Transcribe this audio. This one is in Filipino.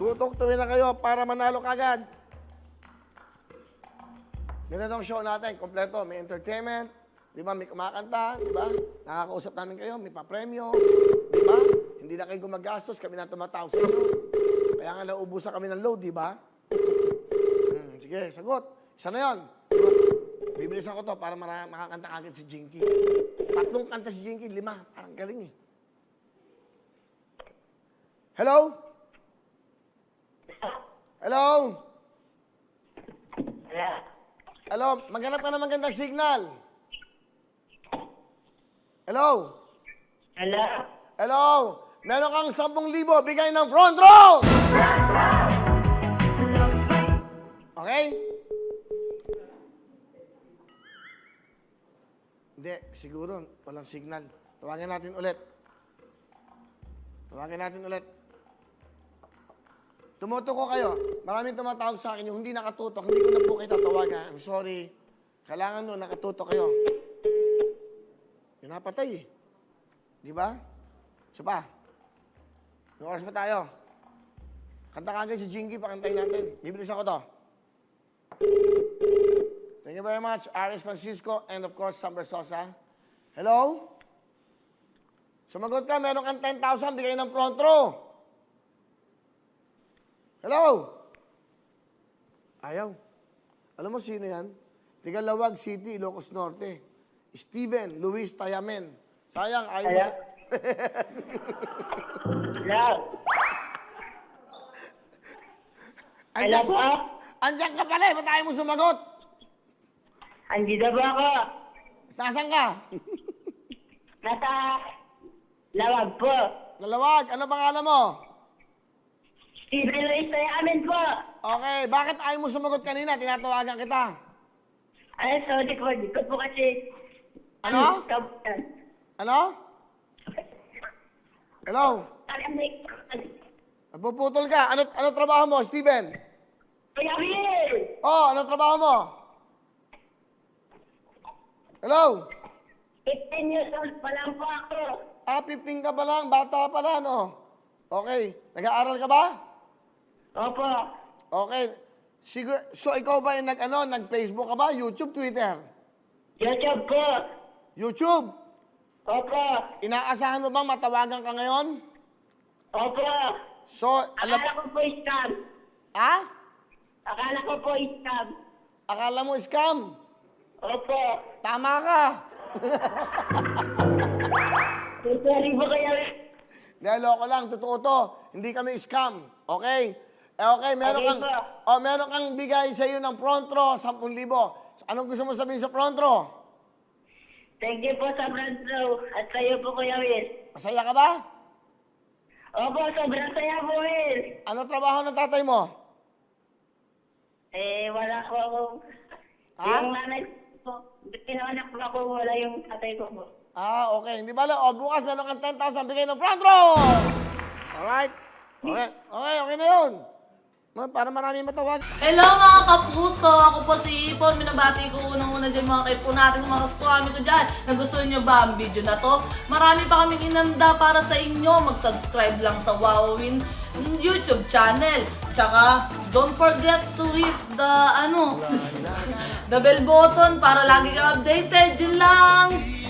Tutok-tuwin na kayo para manalo kagad. Ganun ang show natin, kompleto. May entertainment, di ba? May kumakanta, di ba? Nakakausap namin kayo, may papremyo, di ba? Hindi na kayo gumagastos, kami na tumatawag sa inyo. Kaya nga nauubusan kami ng load, di ba? Sige, sagot. Isa na yun. Bibilisan ko to para makakanta agad si Jinky. 3 kanta si Jinky, 5. Parang galing eh. Hello? Hello? Hello? Maghanap ka ng magandang signal. Hello? Hello? Hello? Meron kang 10,000, bigay ng front row! Okay? Hindi, siguro walang signal. Tawagin natin ulit. Tawagin natin ulit. Tumutok ko kayo. Maraming tumatawag sa akin yung hindi nakatutok. Hindi ko na po kayo tatawagan. I'm sorry. Kailangan nun nakatutok kayo. Yung napatay eh. Di ba? So pa. Yung oras pa tayo. Kanta kagad si Jinky, pakantayin natin. Bibilisan ko to. Thank you very much, Aris Francisco, and of course, Sam Bersosa. Hello? Sumagot ka, meron kang 10,000, bigay ng front row. Hello? Ayaw. Alam mo sino yan? Tigalawag City, Ilocos Norte. Steven Luis Tayamen. Sayang, ayaw. Hello? Hello? Hello po? Andiyan ka pala eh, ba't ayaw mo sumagot? Andito ba ako? Nasaan ka? Nasa lawag po. Lalawag, ano pangalan mo? Steven Luis Tayamen po. Okay, bakit ayaw mo sumagot kanina? Tinatawagan kita. Ay, sorry po. Di ko po kasi... Ano? Kabutan. Ano? Hello? Napuputol ka. Ano trabaho mo, Steven? Kuya Will! Oh, ano trabaho mo? Hello? 15 years old pa lang po ako. 15 ka pa lang, bata pa lang, no? Okay. Nag-aaral ka ba? Opo. Okay. So, ikaw ba yung nag-Facebook ka ba? YouTube, Twitter? YouTube po. YouTube? Opo. Inaasahan mo bang matawagan ka ngayon? Opo. So, Akala ko po scam. Ha? Akala ko po scam. Akala mo scam? Opo. Tama ka. Sorry po kaya. Loko lang, totoo to. Hindi kami scam. Okay? Okay, meron Okay kang meron kang bigay sa iyo ng front row, 10,000. Anong gusto mo sabihin sa front row? Thank you po sa front row. At sa'yo po, Kuya Will. Masaya ka ba? Opo, sobrang saya po, Will. Ano trabaho ng tatay mo? Wala ko ako. Ha? Yung nanay po, pinawanak po ako, wala yung tatay ko po. Okay. Hindi bala. Bukas meron kang 10,000 bigay ng front row! Alright? Okay. Okay na yun. Para marami matawag. Hello mga kapuso! Ako po si Ipon. Minabati ko unang-una dyan mga kaipo natin, mga kaskwami ko dyan. Nagustuhan nyo ba ang video na to? Marami pa kaming inanda para sa inyo. Mag-subscribe lang sa Wowin YouTube channel. Tsaka, don't forget to hit the, the bell button para lagi kang updated. Yun lang!